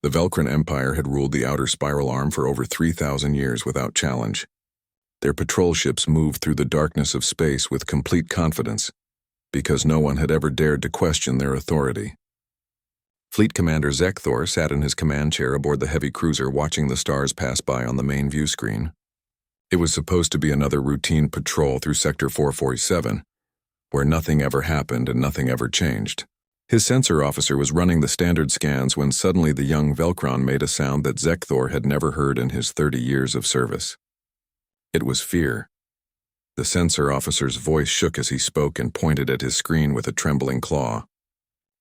The Velcran Empire had ruled the outer spiral arm for over 3,000 years without challenge. Their patrol ships moved through the darkness of space with complete confidence, because no one had ever dared to question their authority. Fleet Commander Zekthor sat in his command chair aboard the heavy cruiser watching the stars pass by on the main view screen. It was supposed to be another routine patrol through Sector 447, where nothing ever happened and nothing ever changed. His sensor officer was running the standard scans when suddenly the young Velcron made a sound that Zekthor had never heard in his 30 years of service. It was fear. The sensor officer's voice shook as he spoke and pointed at his screen with a trembling claw.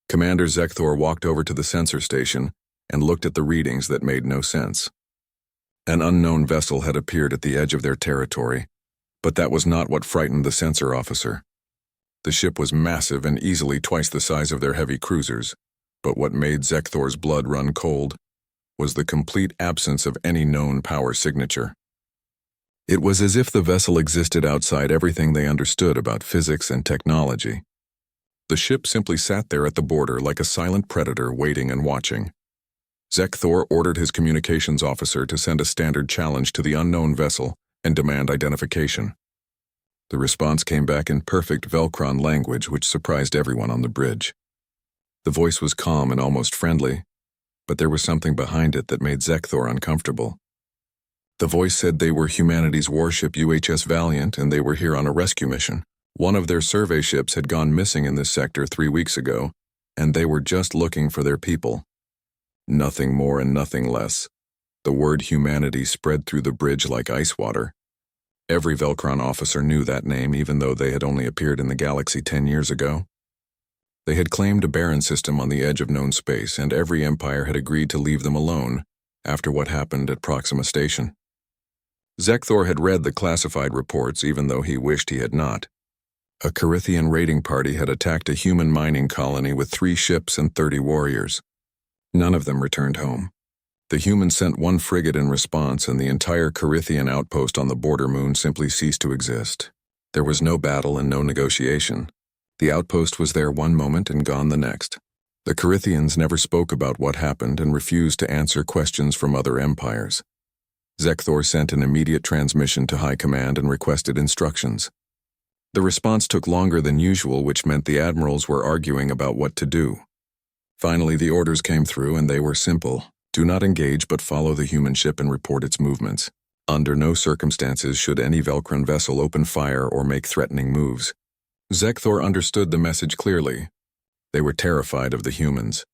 Commander Zekthor walked over to the sensor station and looked at the readings that made no sense. An unknown vessel had appeared at the edge of their territory, but that was not what frightened the sensor officer. The ship was massive and easily twice the size of their heavy cruisers, but what made Zekthor's blood run cold was the complete absence of any known power signature. It was as if the vessel existed outside everything they understood about physics and technology. The ship simply sat there at the border like a silent predator waiting and watching. Zekthor ordered his communications officer to send a standard challenge to the unknown vessel and demand identification. The response came back in perfect Velcron language, which surprised everyone on the bridge. The voice was calm and almost friendly, but there was something behind it that made Zekthor uncomfortable. The voice said they were humanity's warship UHS Valiant and they were here on a rescue mission. One of their survey ships had gone missing in this sector 3 weeks ago, and they were just looking for their people. Nothing more and nothing less. The word humanity spread through the bridge like ice water. Every Velcron officer knew that name, even though they had only appeared in the galaxy 10 years ago. They had claimed a barren system on the edge of known space, and every empire had agreed to leave them alone after what happened at Proxima Station. Zekthor had read the classified reports, even though he wished he had not. A Carithian raiding party had attacked a human mining colony with 3 ships and 30 warriors. None of them returned home. The humans sent 1 frigate in response, and the entire Carithian outpost on the border moon simply ceased to exist. There was no battle and no negotiation. The outpost was there one moment and gone the next. The Carithians never spoke about what happened and refused to answer questions from other empires. Zekthor sent an immediate transmission to High Command and requested instructions. The response took longer than usual, which meant the admirals were arguing about what to do. Finally, the orders came through, and they were simple. Do not engage, but follow the human ship and report its movements. Under no circumstances should any Velcran vessel open fire or make threatening moves. Zekthor understood the message clearly. They were terrified of the humans.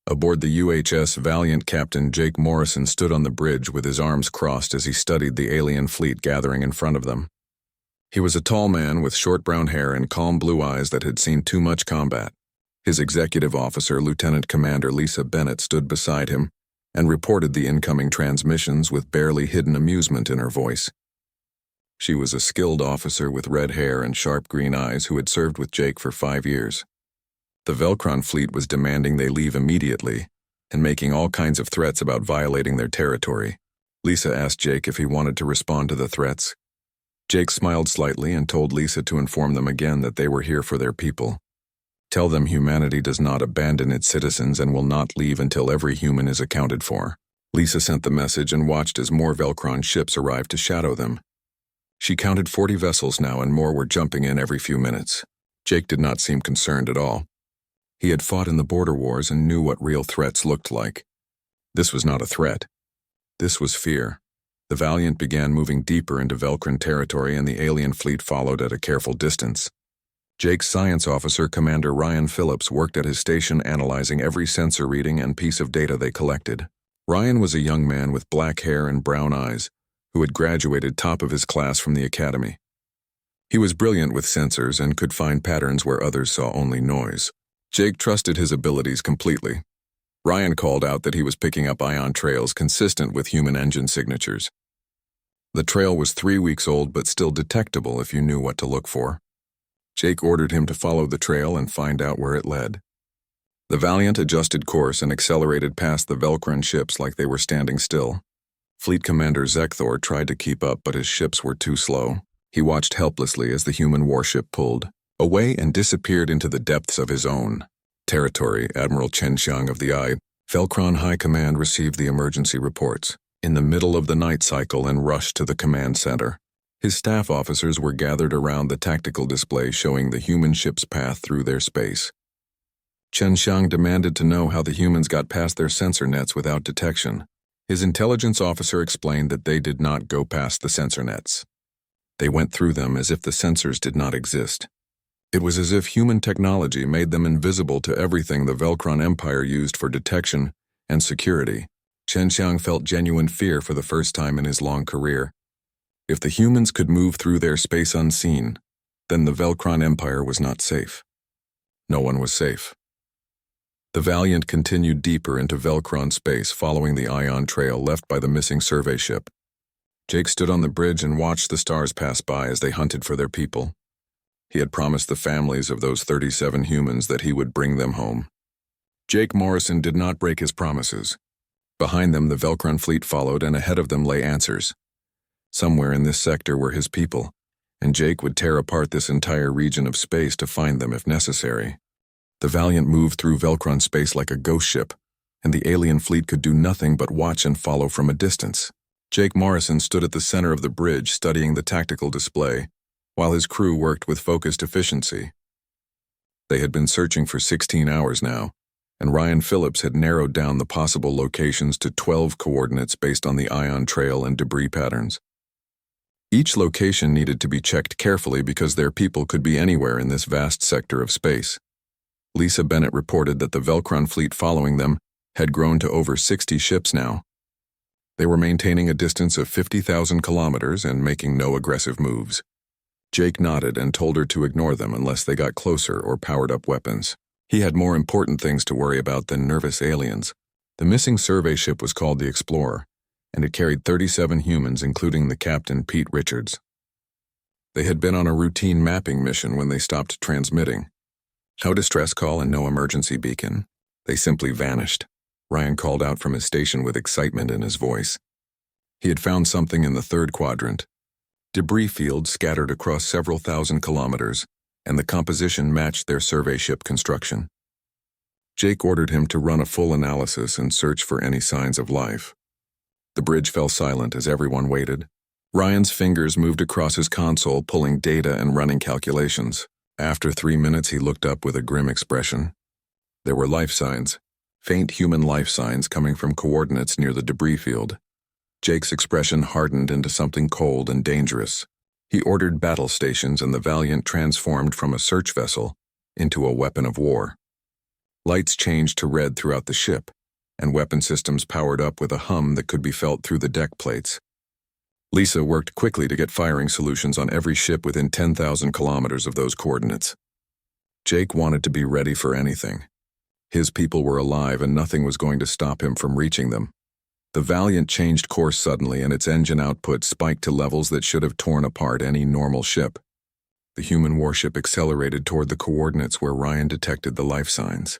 Aboard the UHS Valiant, Captain Jake Morrison stood on the bridge with his arms crossed as he studied the alien fleet gathering in front of them. He was a tall man with short brown hair and calm blue eyes that had seen too much combat. His executive officer, Lieutenant Commander Lisa Bennett, stood beside him and reported the incoming transmissions with barely hidden amusement in her voice. She was a skilled officer with red hair and sharp green eyes who had served with Jake for 5 years. The Velcron fleet was demanding they leave immediately and making all kinds of threats about violating their territory. Lisa asked Jake if he wanted to respond to the threats. Jake smiled slightly and told Lisa to inform them again that they were here for their people. Tell them humanity does not abandon its citizens and will not leave until every human is accounted for. Lisa sent the message and watched as more Velcron ships arrived to shadow them. She counted 40 vessels now, and more were jumping in every few minutes. Jake did not seem concerned at all. He had fought in the border wars and knew what real threats looked like. This was not a threat. This was fear. The Valiant began moving deeper into Velcran territory, and the alien fleet followed at a careful distance. Jake's science officer, Commander Ryan Phillips, worked at his station analyzing every sensor reading and piece of data they collected. Ryan was a young man with black hair and brown eyes, who had graduated top of his class from the academy. He was brilliant with sensors and could find patterns where others saw only noise. Jake trusted his abilities completely. Ryan called out that he was picking up ion trails consistent with human engine signatures. The trail was 3 weeks old but still detectable if you knew what to look for. Jake ordered him to follow the trail and find out where it led. The Valiant adjusted course and accelerated past the Velcran ships like they were standing still. Fleet Commander Zekthor tried to keep up, but his ships were too slow. He watched helplessly as the human warship pulled away and disappeared into the depths of his own territory. Admiral Chen Xiang of the Eye Velcron High Command received the emergency reports in the middle of the night cycle and rushed to the command center. His staff officers were gathered around the tactical display showing the human ship's path through their space. Chen Xiang demanded to know how the humans got past their sensor nets without detection. His intelligence officer explained that they did not go past the sensor nets. They went through them as if the sensors did not exist. It was as if human technology made them invisible to everything the Velcron Empire used for detection and security. Chen Xiang felt genuine fear for the first time in his long career. If the humans could move through their space unseen, then the Velcron Empire was not safe. No one was safe. The Valiant continued deeper into Velcron space, following the ion trail left by the missing survey ship. Jake stood on the bridge and watched the stars pass by as they hunted for their people. He had promised the families of those 37 humans that he would bring them home. Jake Morrison did not break his promises. Behind them, the Velcron fleet followed, and ahead of them lay answers. Somewhere in this sector were his people, and Jake would tear apart this entire region of space to find them if necessary. The Valiant moved through Velcron space like a ghost ship, and the alien fleet could do nothing but watch and follow from a distance. Jake Morrison stood at the center of the bridge studying the tactical display, while his crew worked with focused efficiency. They had been searching for 16 hours now, and Ryan Phillips had narrowed down the possible locations to 12 coordinates based on the ion trail and debris patterns. Each location needed to be checked carefully because their people could be anywhere in this vast sector of space. Lisa Bennett reported that the Velcron fleet following them had grown to over 60 ships now. They were maintaining a distance of 50,000 kilometers and making no aggressive moves. Jake nodded and told her to ignore them unless they got closer or powered up weapons. He had more important things to worry about than nervous aliens. The missing survey ship was called the Explorer, and it carried 37 humans, including the captain, Pete Richards. They had been on a routine mapping mission when they stopped transmitting. No distress call and no emergency beacon. They simply vanished. Ryan called out from his station with excitement in his voice. He had found something in the third quadrant. Debris fields scattered across several thousand kilometers, and the composition matched their survey ship construction. Jake ordered him to run a full analysis and search for any signs of life. The bridge fell silent as everyone waited. Ryan's fingers moved across his console, pulling data and running calculations. After 3 minutes, he looked up with a grim expression. There were life signs, faint human life signs coming from coordinates near the debris field. Jake's expression hardened into something cold and dangerous. He ordered battle stations, and the Valiant transformed from a search vessel into a weapon of war. Lights changed to red throughout the ship, and weapon systems powered up with a hum that could be felt through the deck plates. Lisa worked quickly to get firing solutions on every ship within 10,000 kilometers of those coordinates. Jake wanted to be ready for anything. His people were alive, and nothing was going to stop him from reaching them. The Valiant changed course suddenly, and its engine output spiked to levels that should have torn apart any normal ship. The human warship accelerated toward the coordinates where Ryan detected the life signs.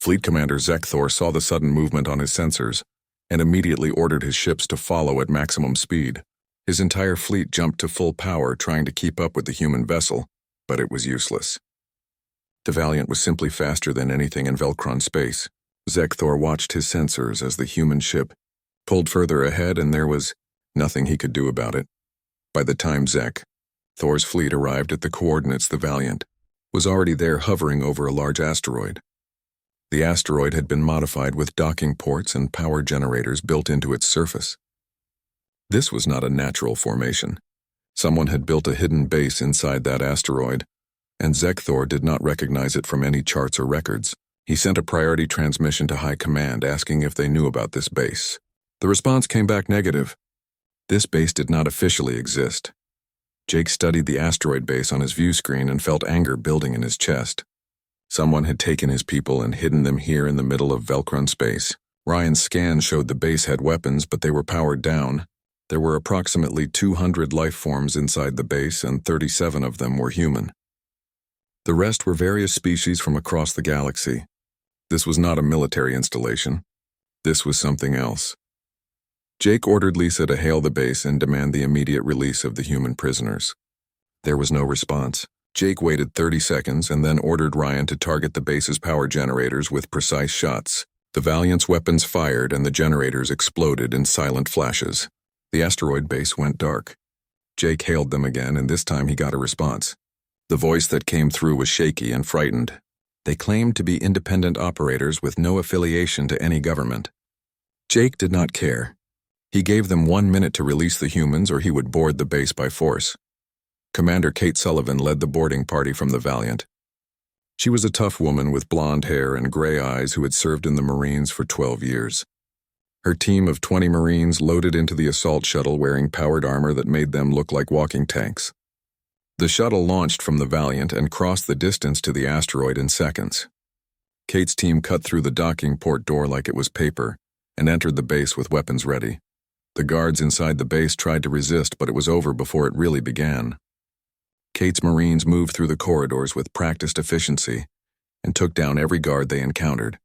Fleet Commander Zekthor saw the sudden movement on his sensors and immediately ordered his ships to follow at maximum speed. His entire fleet jumped to full power trying to keep up with the human vessel, but it was useless. The Valiant was simply faster than anything in Velcron space. Zekthor watched his sensors as the human ship pulled further ahead, and there was nothing he could do about it. By the time Thor's fleet arrived at the coordinates, the Valiant was already there, hovering over a large asteroid. The asteroid had been modified with docking ports and power generators built into its surface. This was not a natural formation. Someone had built a hidden base inside that asteroid, and Zekthor did not recognize it from any charts or records. He sent a priority transmission to High Command asking if they knew about this base. The response came back negative. This base did not officially exist. Jake studied the asteroid base on his view screen and felt anger building in his chest. Someone had taken his people and hidden them here in the middle of Velcron space. Ryan's scan showed the base had weapons, but they were powered down. There were approximately 200 life forms inside the base, and 37 of them were human. The rest were various species from across the galaxy. This was not a military installation. This was something else. Jake ordered Lisa to hail the base and demand the immediate release of the human prisoners. There was no response. Jake waited 30 seconds and then ordered Ryan to target the base's power generators with precise shots. The Valiant's weapons fired and the generators exploded in silent flashes. The asteroid base went dark. Jake hailed them again, and this time he got a response. The voice that came through was shaky and frightened. They claimed to be independent operators with no affiliation to any government. Jake did not care. He gave them 1 minute to release the humans or he would board the base by force. Commander Kate Sullivan led the boarding party from the Valiant. She was a tough woman with blonde hair and gray eyes who had served in the Marines for 12 years. Her team of 20 Marines loaded into the assault shuttle wearing powered armor that made them look like walking tanks. The shuttle launched from the Valiant and crossed the distance to the asteroid in seconds. Kate's team cut through the docking port door like it was paper and entered the base with weapons ready. The guards inside the base tried to resist, but it was over before it really began. Kate's Marines moved through the corridors with practiced efficiency and took down every guard they encountered.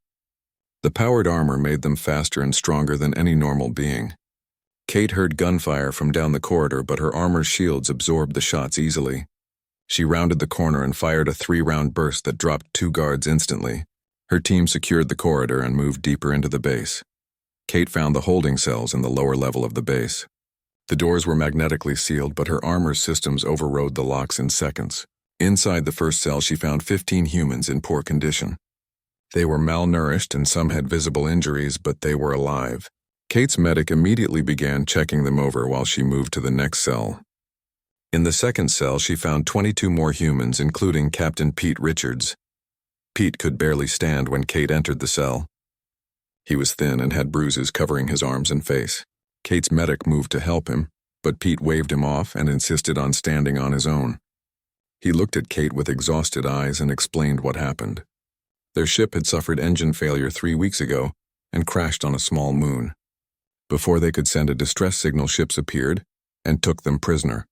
The powered armor made them faster and stronger than any normal being. Kate heard gunfire from down the corridor, but her armor's shields absorbed the shots easily. She rounded the corner and fired a 3-round burst that dropped 2 guards instantly. Her team secured the corridor and moved deeper into the base. Kate found the holding cells in the lower level of the base. The doors were magnetically sealed, but her armor's systems overrode the locks in seconds. Inside the first cell, she found 15 humans in poor condition. They were malnourished and some had visible injuries, but they were alive. Kate's medic immediately began checking them over while she moved to the next cell. In the second cell, she found 22 more humans, including Captain Pete Richards. Pete could barely stand when Kate entered the cell. He was thin and had bruises covering his arms and face. Kate's medic moved to help him, but Pete waved him off and insisted on standing on his own. He looked at Kate with exhausted eyes and explained what happened. Their ship had suffered engine failure 3 weeks ago and crashed on a small moon. Before they could send a distress signal, ships appeared and took them prisoner.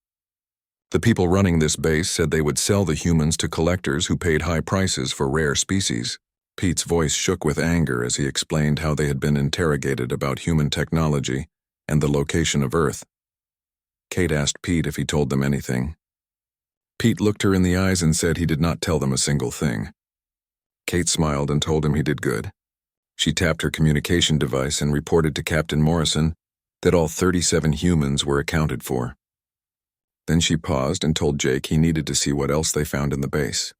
The people running this base said they would sell the humans to collectors who paid high prices for rare species. Pete's voice shook with anger as he explained how they had been interrogated about human technology and the location of Earth. Kate asked Pete if he told them anything. Pete looked her in the eyes and said he did not tell them a single thing. Kate smiled and told him he did good. She tapped her communication device and reported to Captain Morrison that all 37 humans were accounted for. Then she paused and told Jake he needed to see what else they found in the base.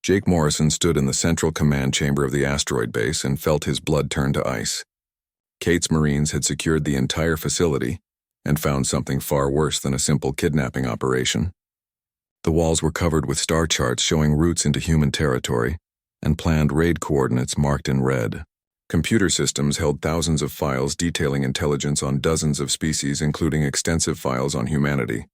Jake Morrison stood in the central command chamber of the asteroid base and felt his blood turn to ice. Kate's Marines had secured the entire facility and found something far worse than a simple kidnapping operation. The walls were covered with star charts showing routes into human territory and planned raid coordinates marked in red. Computer systems held thousands of files detailing intelligence on dozens of species, including extensive files on humanity.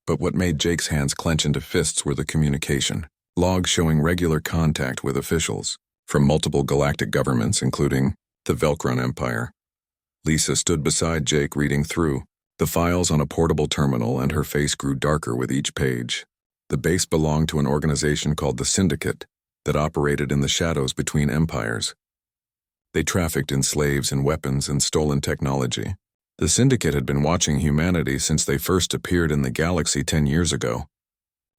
But what made Jake's hands clench into fists were the communication. Logs showing regular contact with officials from multiple galactic governments, including the Velcron Empire. Lisa stood beside Jake reading through the files on a portable terminal, and her face grew darker with each page. The base belonged to an organization called the Syndicate that operated in the shadows between empires. They trafficked in slaves and weapons and stolen technology. The Syndicate had been watching humanity since they first appeared in the galaxy 10 years ago.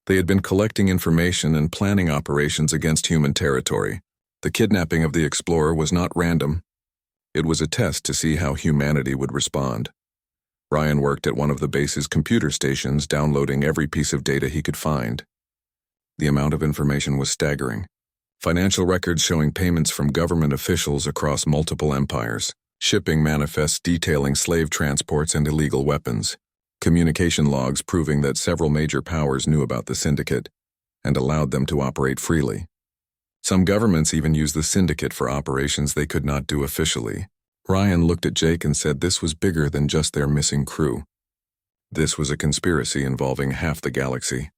They had been collecting information and planning operations against human territory. The kidnapping of the Explorer was not random. It was a test to see how humanity would respond. Ryan worked at one of the base's computer stations, downloading every piece of data he could find. The amount of information was staggering. Financial records showing payments from government officials across multiple empires, shipping manifests detailing slave transports and illegal weapons, communication logs proving that several major powers knew about the Syndicate and allowed them to operate freely. Some governments even used the Syndicate for operations they could not do officially. Ryan looked at Jake and said this was bigger than just their missing crew. This was a conspiracy involving half the galaxy.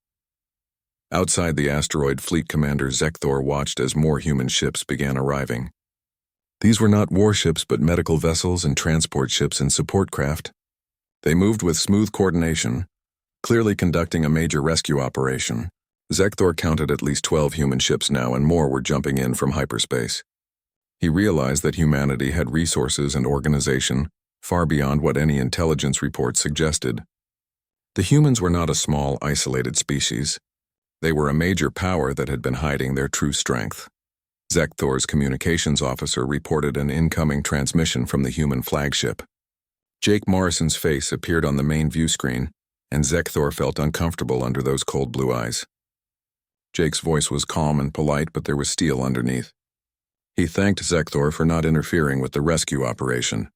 Outside the asteroid, Fleet Commander Zekthor watched as more human ships began arriving. These were not warships but medical vessels and transport ships and support craft. They moved with smooth coordination, clearly conducting a major rescue operation. Zekthor counted at least 12 human ships now, and more were jumping in from hyperspace. He realized that humanity had resources and organization far beyond what any intelligence report suggested. The humans were not a small, isolated species. They were a major power that had been hiding their true strength. Zekthor's communications officer reported an incoming transmission from the human flagship. Jake Morrison's face appeared on the main view screen, and Zekthor felt uncomfortable under those cold blue eyes. Jake's voice was calm and polite, but there was steel underneath. He thanked Zekthor for not interfering with the rescue operation.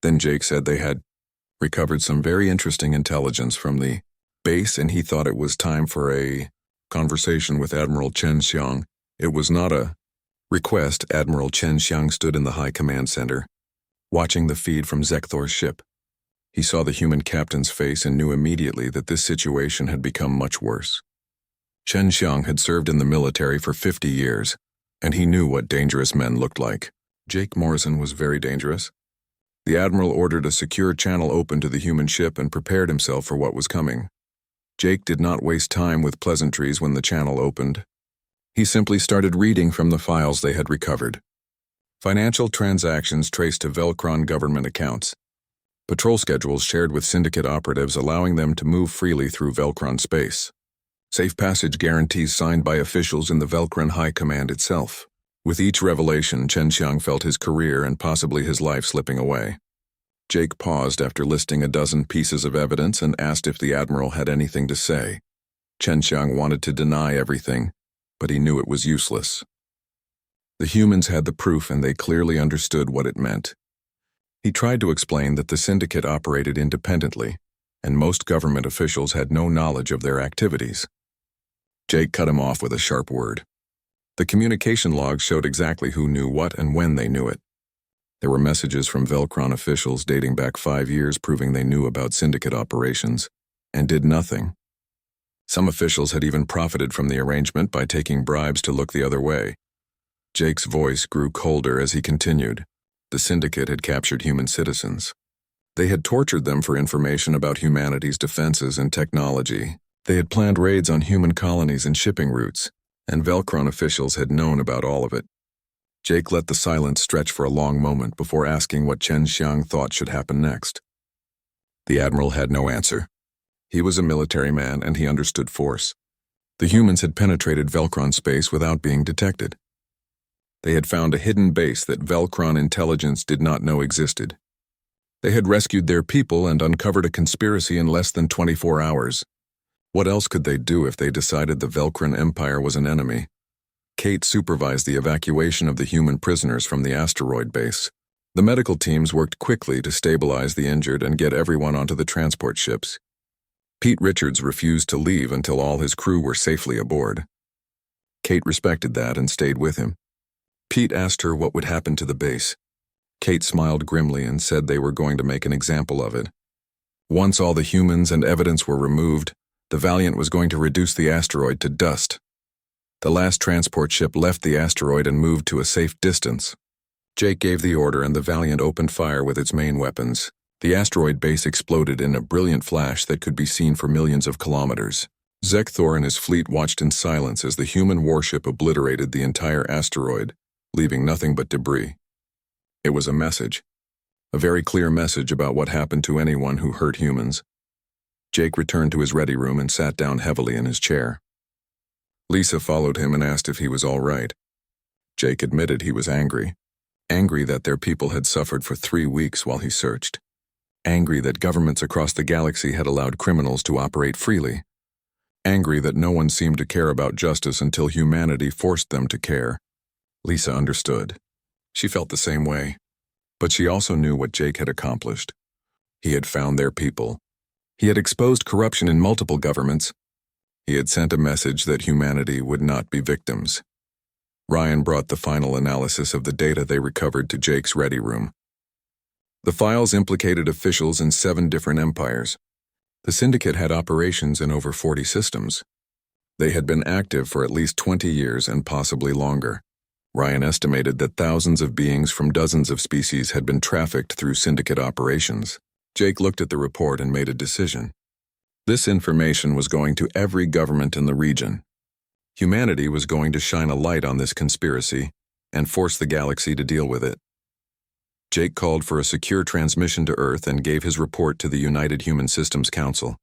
Then Jake said they had recovered some very interesting intelligence from the base, and he thought it was time for a conversation with Admiral Chen Xiang. It was not a request. Admiral Chen Xiang stood in the High Command Center, watching the feed from Zekthor's ship. He saw the human captain's face and knew immediately that this situation had become much worse. Chen Xiang had served in the military for 50 years, and he knew what dangerous men looked like. Jake Morrison was very dangerous. The Admiral ordered a secure channel open to the human ship and prepared himself for what was coming. Jake did not waste time with pleasantries when the channel opened. He simply started reading from the files they had recovered. Financial transactions traced to Velcron government accounts. Patrol schedules shared with syndicate operatives allowing them to move freely through Velcron space. Safe passage guarantees signed by officials in the Velcron High Command itself. With each revelation, Chen Xiang felt his career and possibly his life slipping away. Jake paused after listing a dozen pieces of evidence and asked if the Admiral had anything to say. Chen Xiang wanted to deny everything, but he knew it was useless. The humans had the proof and they clearly understood what it meant. He tried to explain that the syndicate operated independently, and most government officials had no knowledge of their activities. Jake cut him off with a sharp word. The communication logs showed exactly who knew what and when they knew it. There were messages from Velcron officials dating back 5 years proving they knew about syndicate operations, and did nothing. Some officials had even profited from the arrangement by taking bribes to look the other way. Jake's voice grew colder as he continued. The syndicate had captured human citizens. They had tortured them for information about humanity's defenses and technology. They had planned raids on human colonies and shipping routes, and Velcron officials had known about all of it. Jake let the silence stretch for a long moment before asking what Chen Xiang thought should happen next. The Admiral had no answer. He was a military man and he understood force. The humans had penetrated Velcron space without being detected. They had found a hidden base that Velcron intelligence did not know existed. They had rescued their people and uncovered a conspiracy in less than 24 hours. What else could they do if they decided the Velcron Empire was an enemy? Kate supervised the evacuation of the human prisoners from the asteroid base. The medical teams worked quickly to stabilize the injured and get everyone onto the transport ships. Pete Richards refused to leave until all his crew were safely aboard. Kate respected that and stayed with him. Pete asked her what would happen to the base. Kate smiled grimly and said they were going to make an example of it. Once all the humans and evidence were removed, the Valiant was going to reduce the asteroid to dust. The last transport ship left the asteroid and moved to a safe distance. Jake gave the order and the Valiant opened fire with its main weapons. The asteroid base exploded in a brilliant flash that could be seen for millions of kilometers. Zekthor and his fleet watched in silence as the human warship obliterated the entire asteroid, leaving nothing but debris. It was a message. A very clear message about what happened to anyone who hurt humans. Jake returned to his ready room and sat down heavily in his chair. Lisa followed him and asked if he was all right. Jake admitted he was angry. Angry that their people had suffered for 3 weeks while he searched. Angry that governments across the galaxy had allowed criminals to operate freely. Angry that no one seemed to care about justice until humanity forced them to care. Lisa understood. She felt the same way. But she also knew what Jake had accomplished. He had found their people. He had exposed corruption in multiple governments. He had sent a message that humanity would not be victims. Ryan brought the final analysis of the data they recovered to Jake's ready room. The files implicated officials in 7 different empires. The syndicate had operations in over 40 systems. They had been active for at least 20 years and possibly longer. Ryan estimated that thousands of beings from dozens of species had been trafficked through syndicate operations. Jake looked at the report and made a decision. This information was going to every government in the region. Humanity was going to shine a light on this conspiracy and force the galaxy to deal with it. Jake called for a secure transmission to Earth and gave his report to the United Human Systems Council.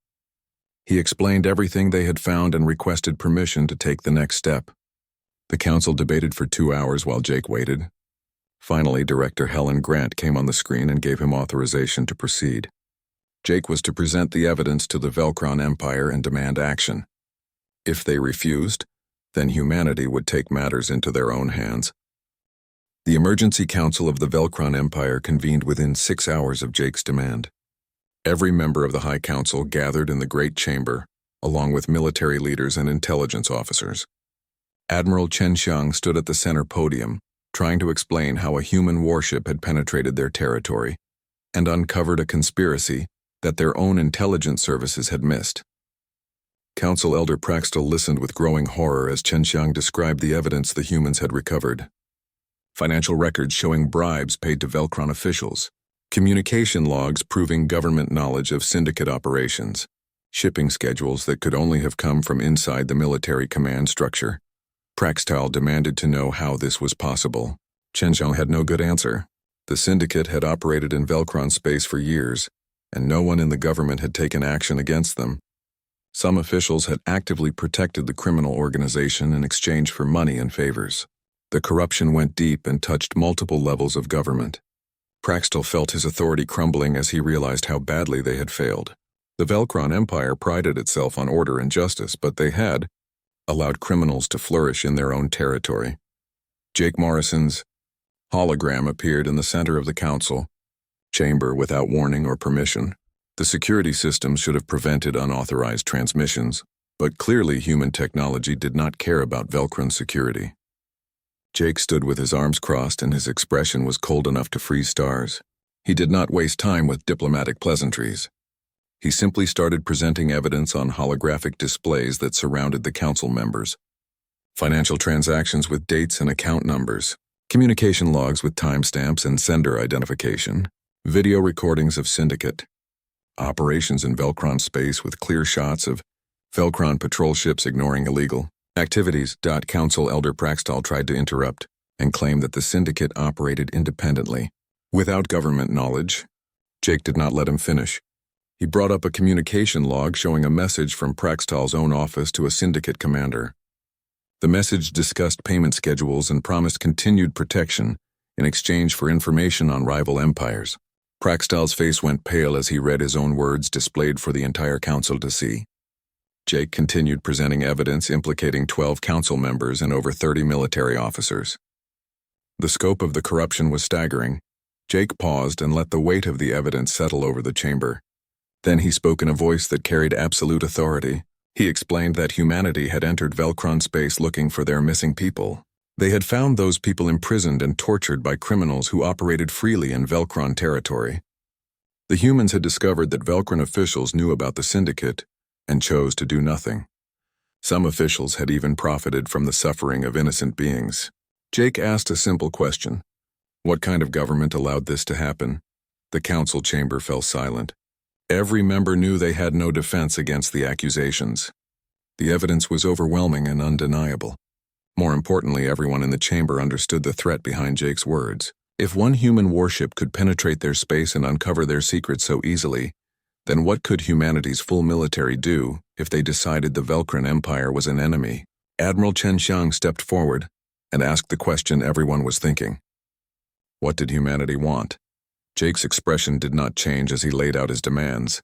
He explained everything they had found and requested permission to take the next step. The council debated for 2 hours while Jake waited. Finally, Director Helen Grant came on the screen and gave him authorization to proceed. Jake was to present the evidence to the Velcron Empire and demand action. If they refused, then humanity would take matters into their own hands. The Emergency Council of the Velcron Empire convened within 6 hours of Jake's demand. Every member of the High Council gathered in the Great Chamber, along with military leaders and intelligence officers. Admiral Chen Xiang stood at the center podium, trying to explain how a human warship had penetrated their territory and uncovered a conspiracy that their own intelligence services had missed. Council Elder Praxtel listened with growing horror as Chen Xiang described the evidence the humans had recovered. Financial records showing bribes paid to Velcron officials, communication logs proving government knowledge of syndicate operations, shipping schedules that could only have come from inside the military command structure. Praxtel demanded to know how this was possible. Chen Xiang had no good answer. The syndicate had operated in Velcron space for years, and no one in the government had taken action against them. Some officials had actively protected the criminal organization in exchange for money and favors. The corruption went deep and touched multiple levels of government. Praxtel felt his authority crumbling as he realized how badly they had failed. The Velcron Empire prided itself on order and justice, but they had allowed criminals to flourish in their own territory. Jake Morrison's hologram appeared in the center of the council chamber without warning or permission. The security systems should have prevented unauthorized transmissions, but clearly human technology did not care about Velcron security. Jake stood with his arms crossed and his expression was cold enough to freeze stars. He did not waste time with diplomatic pleasantries. He simply started presenting evidence on holographic displays that surrounded the council members. Financial transactions with dates and account numbers, communication logs with timestamps and sender identification, video recordings of syndicate, operations in Velcron space with clear shots of Velcron patrol ships ignoring illegal activities. Council Elder Praxtel tried to interrupt and claim that the syndicate operated independently, without government knowledge. Jake did not let him finish. He brought up a communication log showing a message from Praxtel's own office to a syndicate commander. The message discussed payment schedules and promised continued protection in exchange for information on rival empires. Praxtel's face went pale as he read his own words displayed for the entire council to see. Jake continued presenting evidence implicating 12 council members and over 30 military officers. The scope of the corruption was staggering. Jake paused and let the weight of the evidence settle over the chamber. Then he spoke in a voice that carried absolute authority. He explained that humanity had entered Velcron space looking for their missing people. They had found those people imprisoned and tortured by criminals who operated freely in Velcron territory. The humans had discovered that Velcron officials knew about the syndicate and chose to do nothing. Some officials had even profited from the suffering of innocent beings. Jake asked a simple question. What kind of government allowed this to happen? The council chamber fell silent. Every member knew they had no defense against the accusations. The evidence was overwhelming and undeniable. More importantly, everyone in the chamber understood the threat behind Jake's words. If one human warship could penetrate their space and uncover their secrets so easily, then what could humanity's full military do if they decided the Velcron Empire was an enemy? Admiral Chen Xiang stepped forward and asked the question everyone was thinking. What did humanity want? Jake's expression did not change as he laid out his demands.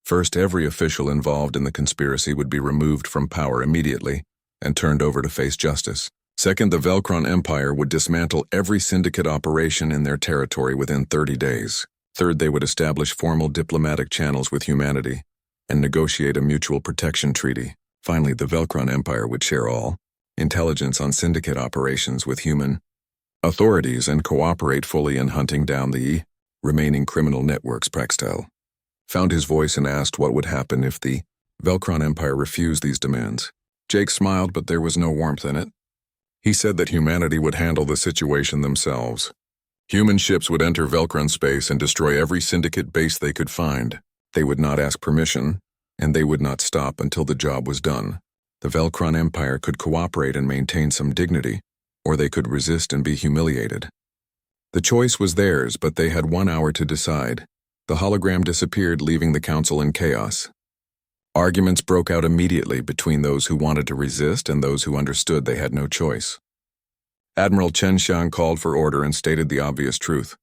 First, every official involved in the conspiracy would be removed from power immediately and turned over to face justice. Second, the Velcron Empire would dismantle every syndicate operation in their territory within 30 days. Third, they would establish formal diplomatic channels with humanity and negotiate a mutual protection treaty. Finally, the Velcron Empire would share all intelligence on syndicate operations with human authorities and cooperate fully in hunting down the remaining criminal networks. Praxtel found his voice and asked what would happen if the Velcron Empire refused these demands. Jake smiled, but there was no warmth in it. He said that humanity would handle the situation themselves. Human ships would enter Velcron space and destroy every syndicate base they could find. They would not ask permission, and they would not stop until the job was done. The Velcron Empire could cooperate and maintain some dignity, or they could resist and be humiliated. The choice was theirs, but they had 1 hour to decide. The hologram disappeared, leaving the council in chaos. Arguments broke out immediately between those who wanted to resist and those who understood they had no choice. Admiral Chen Xiang called for order and stated the obvious truth.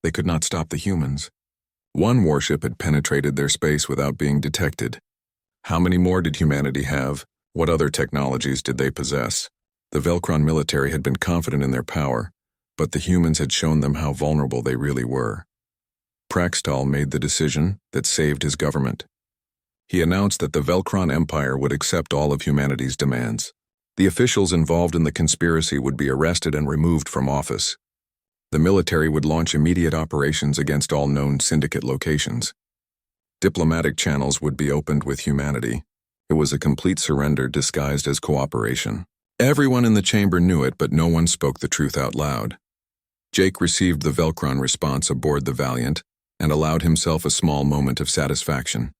They could not stop the humans. One warship had penetrated their space without being detected. How many more did humanity have? What other technologies did they possess? The Velcron military had been confident in their power, but the humans had shown them how vulnerable they really were. Praxtal made the decision that saved his government. He announced that the Velcron Empire would accept all of humanity's demands. The officials involved in the conspiracy would be arrested and removed from office. The military would launch immediate operations against all known syndicate locations. Diplomatic channels would be opened with humanity. It was a complete surrender disguised as cooperation. Everyone in the chamber knew it, but no one spoke the truth out loud. Jake received the Velcron response aboard the Valiant and allowed himself a small moment of satisfaction.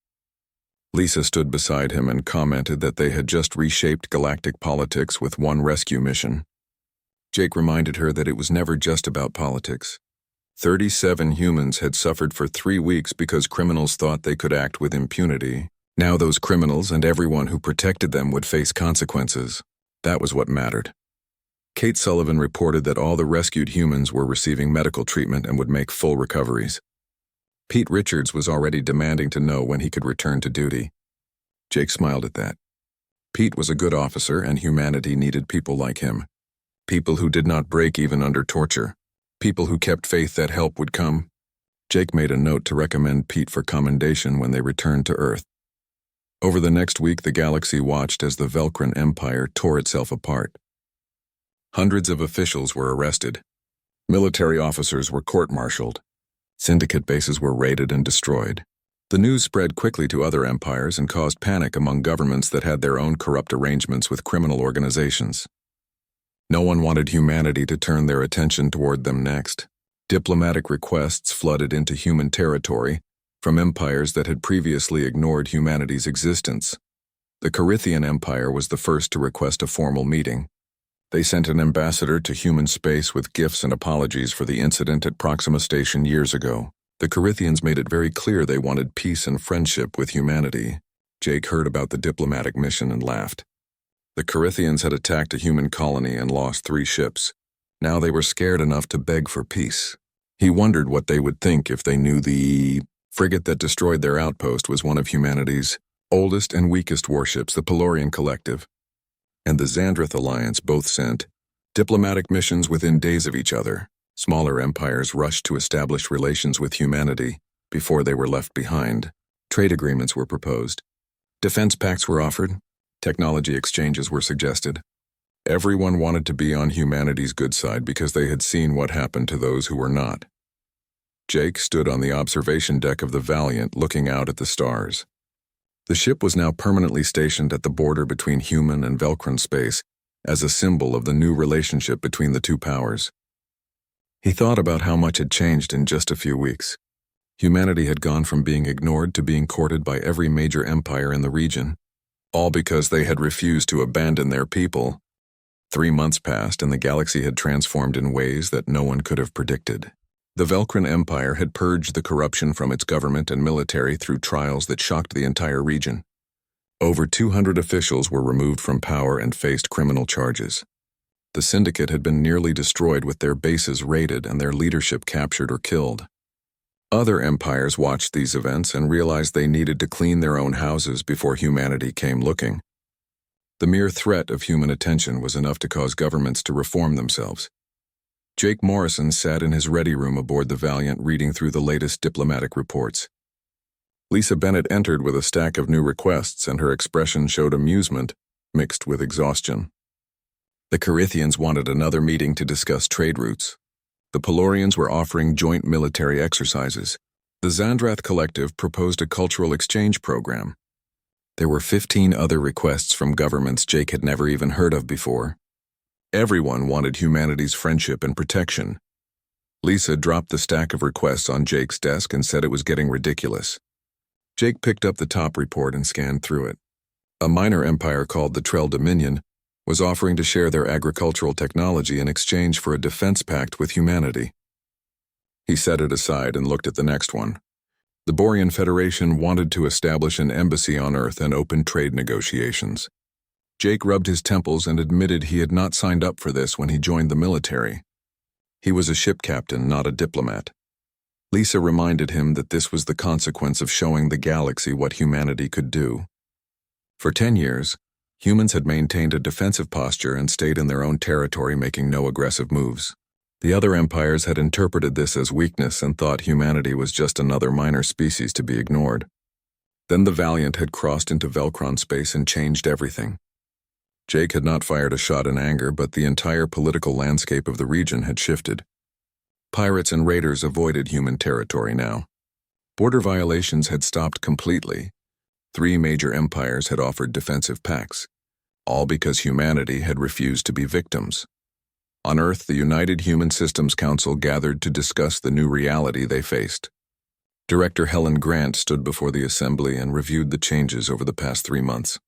Lisa stood beside him and commented that they had just reshaped galactic politics with one rescue mission. Jake reminded her that it was never just about politics. 37 humans had suffered for 3 weeks because criminals thought they could act with impunity. Now those criminals and everyone who protected them would face consequences. That was what mattered. Kate Sullivan reported that all the rescued humans were receiving medical treatment and would make full recoveries. Pete Richards was already demanding to know when he could return to duty. Jake smiled at that. Pete was a good officer, and humanity needed people like him. People who did not break even under torture. People who kept faith that help would come. Jake made a note to recommend Pete for commendation when they returned to Earth. Over the next week, the galaxy watched as the Velcron Empire tore itself apart. Hundreds of officials were arrested. Military officers were court-martialed. Syndicate bases were raided and destroyed. The news spread quickly to other empires and caused panic among governments that had their own corrupt arrangements with criminal organizations. No one wanted humanity to turn their attention toward them next. Diplomatic requests flooded into human territory from empires that had previously ignored humanity's existence. The Carithian Empire was the first to request a formal meeting. They sent an ambassador to human space with gifts and apologies for the incident at Proxima Station years ago. The Carithians made it very clear they wanted peace and friendship with humanity. Jake heard about the diplomatic mission and laughed. The Carithians had attacked a human colony and lost 3 ships. Now they were scared enough to beg for peace. He wondered what they would think if they knew the frigate that destroyed their outpost was one of humanity's oldest and weakest warships, the Pelorian Collective, and the Xandrath Alliance both sent diplomatic missions within days of each other. Smaller empires rushed to establish relations with humanity before they were left behind. Trade agreements were proposed. Defense pacts were offered. Technology exchanges were suggested. Everyone wanted to be on humanity's good side because they had seen what happened to those who were not. Jake stood on the observation deck of the Valiant looking out at the stars. The ship was now permanently stationed at the border between human and Velcron space as a symbol of the new relationship between the two powers. He thought about how much had changed in just a few weeks. Humanity had gone from being ignored to being courted by every major empire in the region, all because they had refused to abandon their people. 3 months passed and the galaxy had transformed in ways that no one could have predicted. The Velcron Empire had purged the corruption from its government and military through trials that shocked the entire region. Over 200 officials were removed from power and faced criminal charges. The syndicate had been nearly destroyed with their bases raided and their leadership captured or killed. Other empires watched these events and realized they needed to clean their own houses before humanity came looking. The mere threat of human attention was enough to cause governments to reform themselves. Jake Morrison sat in his ready room aboard the Valiant reading through the latest diplomatic reports. Lisa Bennett entered with a stack of new requests and her expression showed amusement mixed with exhaustion. The Carithians wanted another meeting to discuss trade routes. The Pelorians were offering joint military exercises. The Xandrath Collective proposed a cultural exchange program. There were 15 other requests from governments Jake had never even heard of before. Everyone wanted humanity's friendship and protection. Lisa dropped the stack of requests on Jake's desk and said it was getting ridiculous. Jake picked up the top report and scanned through it. A minor empire called the Trell Dominion was offering to share their agricultural technology in exchange for a defense pact with humanity. He set it aside and looked at the next one. The Borean Federation wanted to establish an embassy on Earth and open trade negotiations. Jake rubbed his temples and admitted he had not signed up for this when he joined the military. He was a ship captain, not a diplomat. Lisa reminded him that this was the consequence of showing the galaxy what humanity could do. For 10 years, humans had maintained a defensive posture and stayed in their own territory, making no aggressive moves. The other empires had interpreted this as weakness and thought humanity was just another minor species to be ignored. Then the Valiant had crossed into Velcron space and changed everything. Jake had not fired a shot in anger, but the entire political landscape of the region had shifted. Pirates and raiders avoided human territory now. Border violations had stopped completely. 3 major empires had offered defensive pacts, all because humanity had refused to be victims. On Earth, the United Human Systems Council gathered to discuss the new reality they faced. Director Helen Grant stood before the assembly and reviewed the changes over the past 3 months.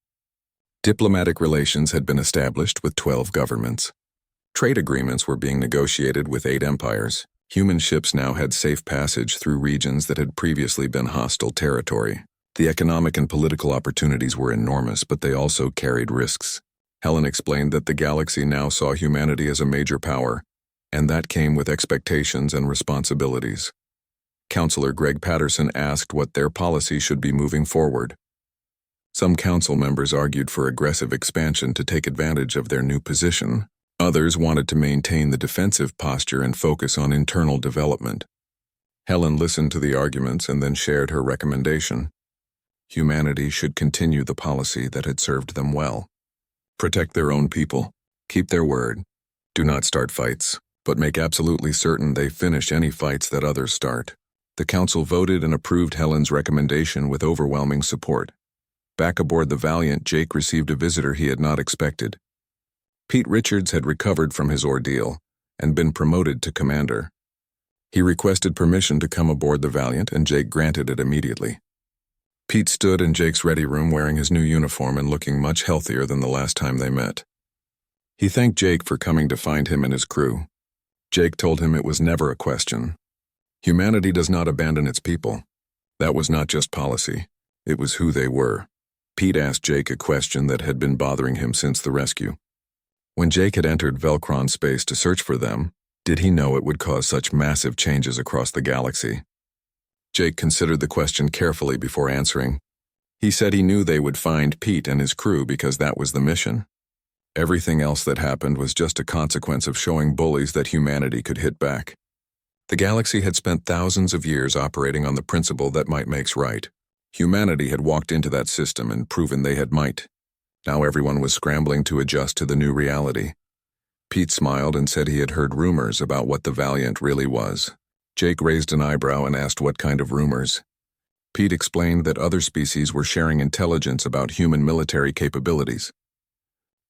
Diplomatic relations had been established with 12 governments. Trade agreements were being negotiated with 8 empires. Human ships now had safe passage through regions that had previously been hostile territory. The economic and political opportunities were enormous, but they also carried risks. Helen explained that the galaxy now saw humanity as a major power, and that came with expectations and responsibilities. Councillor Greg Patterson asked what their policy should be moving forward. Some council members argued for aggressive expansion to take advantage of their new position. Others wanted to maintain the defensive posture and focus on internal development. Helen listened to the arguments and then shared her recommendation. Humanity should continue the policy that had served them well. Protect their own people, keep their word, do not start fights, but make absolutely certain they finish any fights that others start. The council voted and approved Helen's recommendation with overwhelming support. Back aboard the Valiant, Jake received a visitor he had not expected. Pete Richards had recovered from his ordeal and been promoted to commander. He requested permission to come aboard the Valiant, and Jake granted it immediately. Pete stood in Jake's ready room wearing his new uniform and looking much healthier than the last time they met. He thanked Jake for coming to find him and his crew. Jake told him it was never a question. Humanity does not abandon its people. That was not just policy, it was who they were. Pete asked Jake a question that had been bothering him since the rescue. When Jake had entered Velcron space to search for them, did he know it would cause such massive changes across the galaxy? Jake considered the question carefully before answering. He said he knew they would find Pete and his crew because that was the mission. Everything else that happened was just a consequence of showing bullies that humanity could hit back. The galaxy had spent thousands of years operating on the principle that might makes right. Humanity had walked into that system and proven they had might. Now everyone was scrambling to adjust to the new reality. Pete smiled and said he had heard rumors about what the Valiant really was. Jake raised an eyebrow and asked what kind of rumors. Pete explained that other species were sharing intelligence about human military capabilities.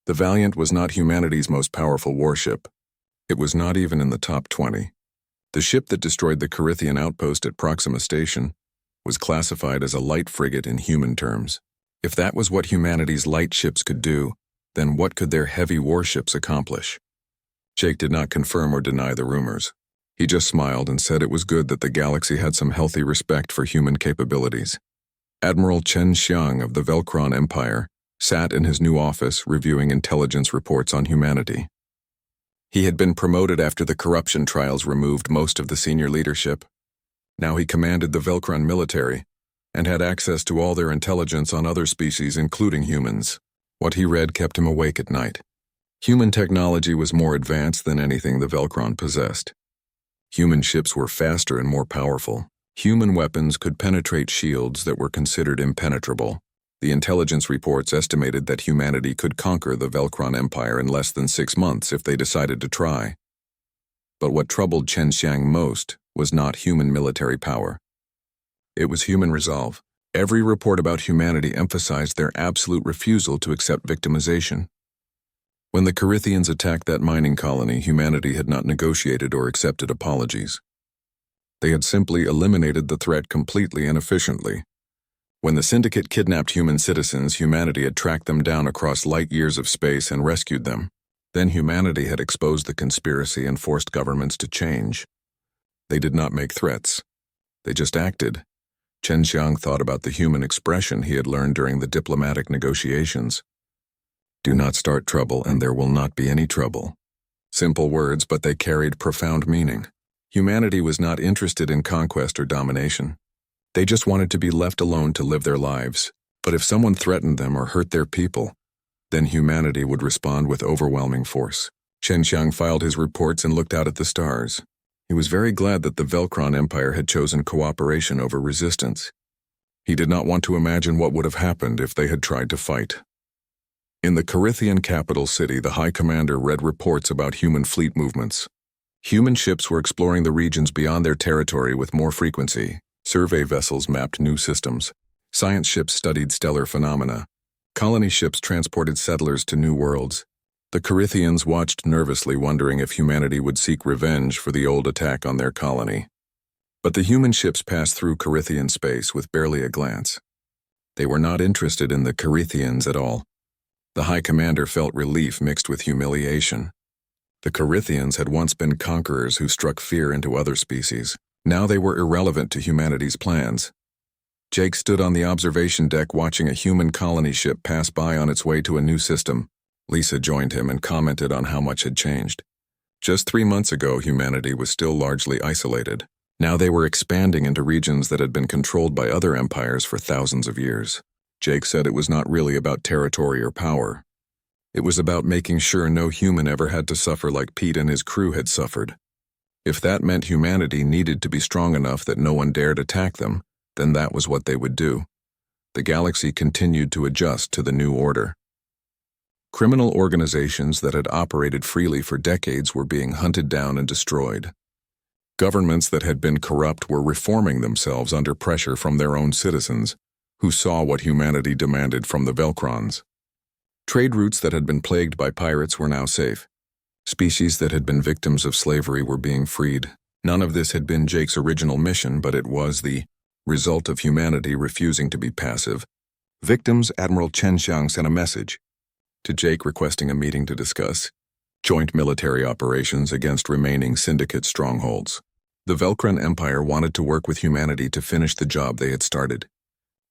The Valiant was not humanity's most powerful warship. It was not even in the top 20. The ship that destroyed the Carithian outpost at Proxima Station was classified as a light frigate in human terms. If that was what humanity's light ships could do, then what could their heavy warships accomplish? Jake did not confirm or deny the rumors. He just smiled and said it was good that the galaxy had some healthy respect for human capabilities. Admiral Chen Xiang of the Velcron Empire sat in his new office reviewing intelligence reports on humanity. He had been promoted after the corruption trials removed most of the senior leadership. Now he commanded the Velcron military and had access to all their intelligence on other species, including humans. What he read kept him awake at night. Human technology was more advanced than anything the Velcron possessed. Human ships were faster and more powerful. Human weapons could penetrate shields that were considered impenetrable. The intelligence reports estimated that humanity could conquer the Velcron Empire in less than 6 months if they decided to try. But what troubled Chen Xiang most was not human military power. It was human resolve. Every report about humanity emphasized their absolute refusal to accept victimization. When the Carithians attacked that mining colony, humanity had not negotiated or accepted apologies. They had simply eliminated the threat completely and efficiently. When the Syndicate kidnapped human citizens, humanity had tracked them down across light years of space and rescued them. Then humanity had exposed the conspiracy and forced governments to change. They did not make threats. They just acted. Chen Xiang thought about the human expression he had learned during the diplomatic negotiations. Do not start trouble and there will not be any trouble. Simple words, but they carried profound meaning. Humanity was not interested in conquest or domination. They just wanted to be left alone to live their lives. But if someone threatened them or hurt their people, then humanity would respond with overwhelming force. Chen Xiang filed his reports and looked out at the stars. He was very glad that the Velcron Empire had chosen cooperation over resistance. He did not want to imagine what would have happened if they had tried to fight. In the Carithian capital city, the High Commander read reports about human fleet movements. Human ships were exploring the regions beyond their territory with more frequency. Survey vessels mapped new systems. Science ships studied stellar phenomena. Colony ships transported settlers to new worlds. The Carithians watched nervously, wondering if humanity would seek revenge for the old attack on their colony. But the human ships passed through Carithian space with barely a glance. They were not interested in the Carithians at all. The High Commander felt relief mixed with humiliation. The Carithians had once been conquerors who struck fear into other species. Now they were irrelevant to humanity's plans. Jake stood on the observation deck watching a human colony ship pass by on its way to a new system. Lisa joined him and commented on how much had changed. Just 3 months ago, humanity was still largely isolated. Now they were expanding into regions that had been controlled by other empires for thousands of years. Jake said it was not really about territory or power. It was about making sure no human ever had to suffer like Pete and his crew had suffered. If that meant humanity needed to be strong enough that no one dared attack them, then that was what they would do. The galaxy continued to adjust to the new order. Criminal organizations that had operated freely for decades were being hunted down and destroyed. Governments that had been corrupt were reforming themselves under pressure from their own citizens, who saw what humanity demanded from the Velcrons. Trade routes that had been plagued by pirates were now safe. Species that had been victims of slavery were being freed. None of this had been Jake's original mission, but it was the result of humanity refusing to be passive. Victims Admiral Chen Xiang sent a message to Jake requesting a meeting to discuss joint military operations against remaining syndicate strongholds. The Velcron Empire wanted to work with humanity to finish the job they had started.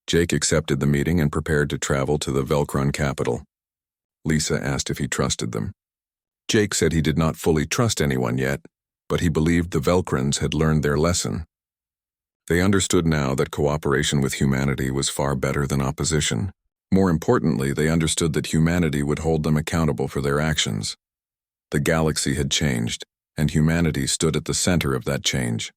Jake accepted the meeting and prepared to travel to the Velcron capital. Lisa asked if he trusted them. Jake said he did not fully trust anyone yet, but he believed the Velcrons had learned their lesson. They understood now that cooperation with humanity was far better than opposition. More importantly, they understood that humanity would hold them accountable for their actions. The galaxy had changed, and humanity stood at the center of that change.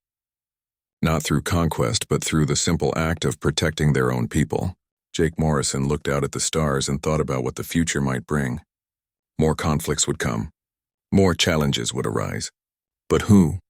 Not through conquest, but through the simple act of protecting their own people. Jake Morrison looked out at the stars and thought about what the future might bring. More conflicts would come. More challenges would arise. But who